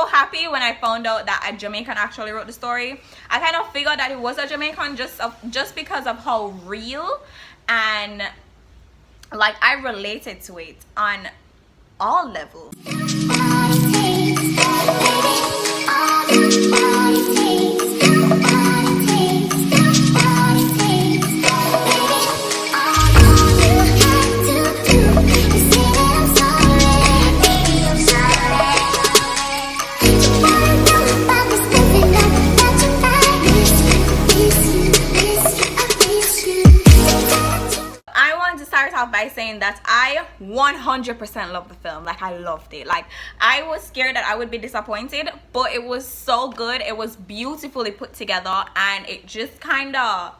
so happy when I found out that a Jamaican actually wrote the story. I kind of figured that it was a Jamaican just because of how real and like I related to it on all levels. By saying that I 100% love the film. Like, I loved it. Like, I was scared that I would be disappointed, but it was so good. It was beautifully put together, and it just kind of,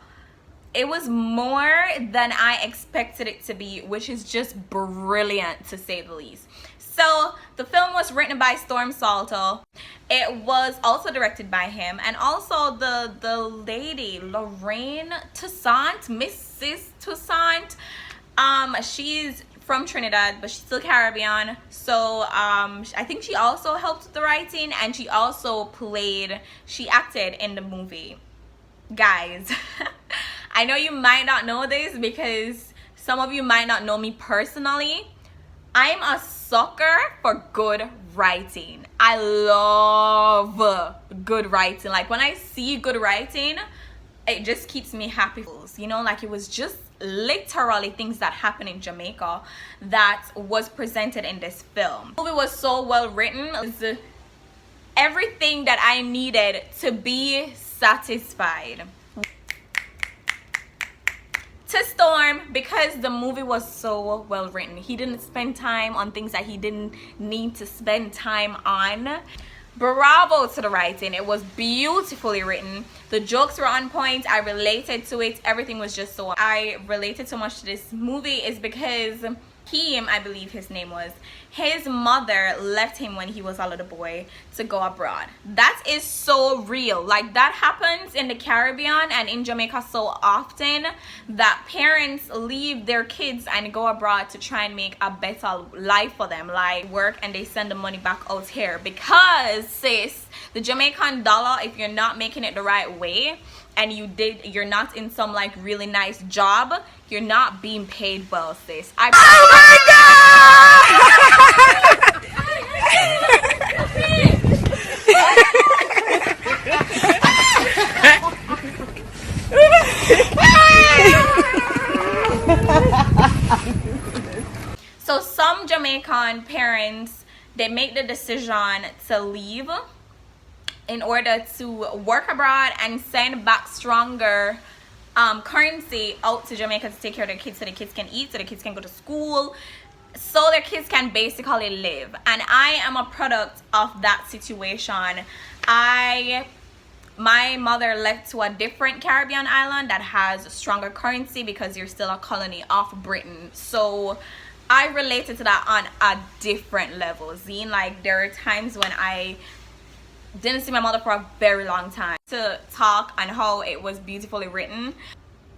it was more than I expected it to be, which is just brilliant to say the least. So the film was written by Storm Salter. It was also directed by him, and also the lady Lorraine Toussaint, Mrs. Toussaint. She's from Trinidad, but she's still Caribbean. So I think she also helped with the writing, and she also she acted in the movie. Guys, I know you might not know this because some of you might not know me personally. I'm a sucker for good writing. I love good writing. Like, when I see good writing, it just keeps me happy. You know, like, it was just literally things that happen in Jamaica that was presented in this film. The movie was so well written. It was everything that I needed to be satisfied. To Storm, because the movie was so well written. He didn't spend time on things that he didn't need to spend time on. Bravo to the writing. It was beautifully written. The jokes were on point. I related to it. Everything was just so, I related so much to this movie is because him, I believe his name was, his mother left him when he was a little boy to go abroad. That is so real. Like, that happens in the Caribbean and in Jamaica so often, that parents leave their kids and go abroad to try and make a better life for them, like work, and they send the money back out here because, sis, the Jamaican dollar, if you're not making it the right way and you're not in some like really nice job, you're not being paid well, sis. Oh my God! So some Jamaican parents, they make the decision to leave in order to work abroad and send back stronger currency out to Jamaica to take care of their kids, so the kids can eat, so the kids can go to school, so their kids can basically live. And I am a product of that situation. My mother left to a different Caribbean island that has stronger currency because you're still a colony of Britain. So I related to that on a different level. Zine, like, there are times when I didn't see my mother for a very long time to talk on how it was beautifully written.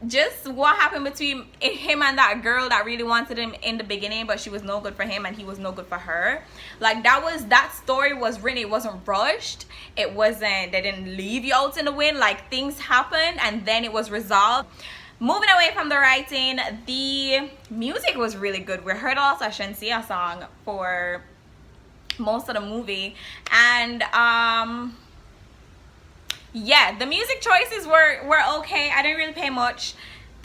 Just what happened between him and that girl that really wanted him in the beginning, but she was no good for him and he was no good for her. Like, that story was written. It wasn't rushed. It wasn't, they didn't leave you out in the wind. Like, things happened and then it was resolved. Moving away from the writing, the music was really good. We heard also a Shensia song for most of the movie, and yeah, the music choices were okay. I didn't really pay much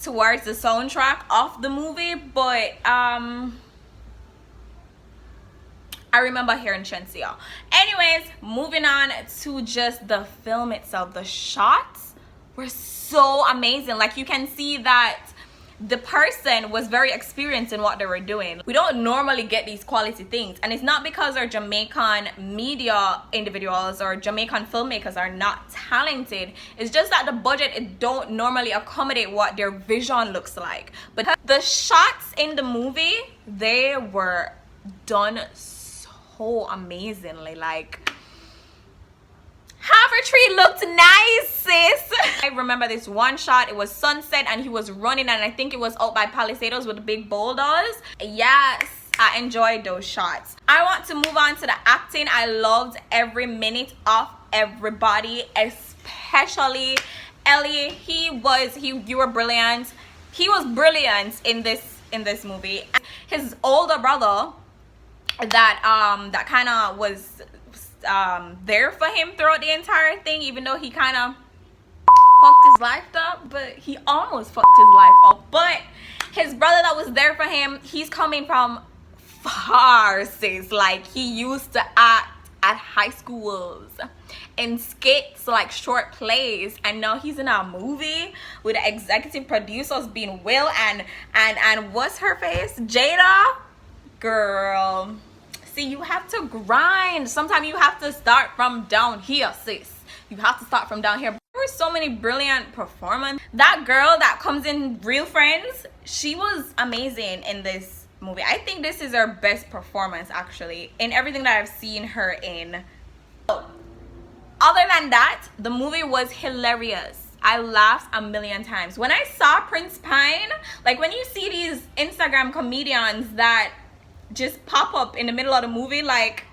towards the soundtrack of the movie, but I remember hearing Shensia. Anyways, moving on to just the film itself. The shots were so amazing. Like, you can see that the person was very experienced in what they were doing. We don't normally get these quality things, and it's not because our Jamaican media individuals or Jamaican filmmakers are not talented. It's just that the budget, it don't normally accommodate what their vision looks like. But the shots in the movie, they were done so amazingly. Like, Half a Tree looked nice, sis. I remember this one shot. It was sunset and he was running, and I think it was out by Palisados with the big boulders. Yes, I enjoyed those shots. I want to move on to the acting. I loved every minute of everybody, especially Elliott. You were brilliant. He was brilliant in this movie. His older brother that kind of was there for him throughout the entire thing, even though he kind of fucked his life up, but he almost fucked his life up. But his brother that was there for him, he's coming from far, sis. Like, he used to act at high schools in skits, like short plays, and now he's in a movie with the executive producers being Will and what's her face, Jada. Girl, see, you have to grind. Sometimes you have to start from down here, sis. You have to start from down here. There were so many brilliant performances. That girl that comes in Real Friends, she was amazing in this movie. I think this is her best performance, actually, in everything that I've seen her in. Other than that, the movie was hilarious. I laughed a million times. When I saw Prince Pine, like when you see these Instagram comedians that just pop up in the middle of the movie, like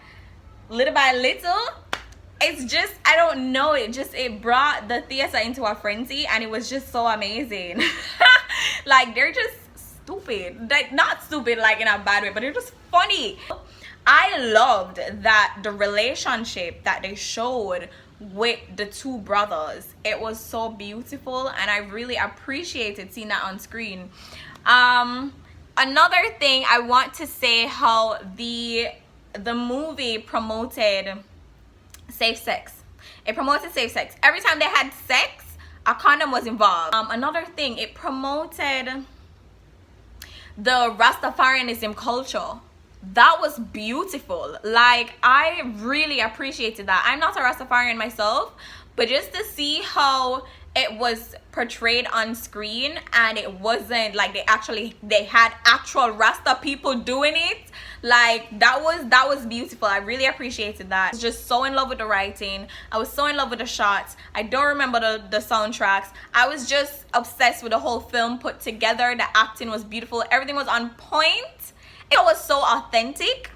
little by little, it's just, I don't know, it brought the theater into a frenzy, and it was just so amazing. Like, they're just stupid. Like, not stupid like in a bad way, but they're just funny. I loved that the relationship that they showed with the two brothers, it was so beautiful, and I really appreciated seeing that on screen. Another thing I want to say, how the movie promoted safe sex. It promoted safe sex. Every time they had sex, a condom was involved. Another thing, it promoted the Rastafarianism culture. That was beautiful. Like, I really appreciated that. I'm not a Rastafarian myself, but just to see how it was portrayed on screen, and it wasn't like they had actual Rasta people doing it, like that was beautiful. I really appreciated that. I was just so in love with the writing. I was so in love with the shots. I don't remember the soundtracks. I was just obsessed with the whole film put together. The acting was beautiful. Everything was on point. It was so authentic.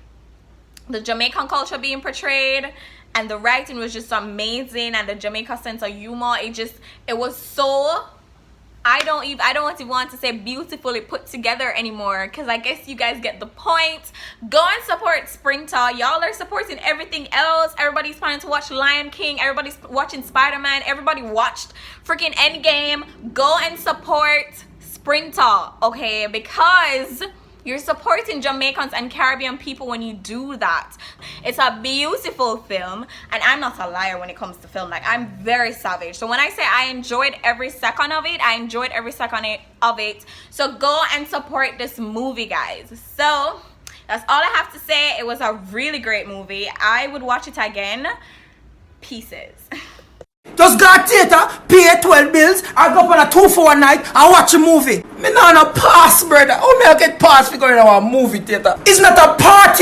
The Jamaican culture being portrayed, and the writing was just amazing, and the Jamaica sense of humor, it was so, I don't even want to say beautifully put together anymore, because I guess you guys get the point. Go and support Sprinter. Y'all are supporting everything else. Everybody's planning to watch Lion King. Everybody's watching Spider-Man. Everybody watched freaking Endgame. Go and support Sprinter, okay? Because you're supporting Jamaicans and Caribbean people when you do that. It's a beautiful film, and I'm not a liar when it comes to film. Like, I'm very savage. So when I say I enjoyed every second of it, I enjoyed every second of it. So go and support this movie, guys. So that's all I have to say. It was a really great movie. I would watch it again. Pieces. Just go to theater, pay 12 bills, I go up on a 2 for a night and watch a movie. Me not no pass, brother. How me I get pass for going to a movie theater? It's not a party.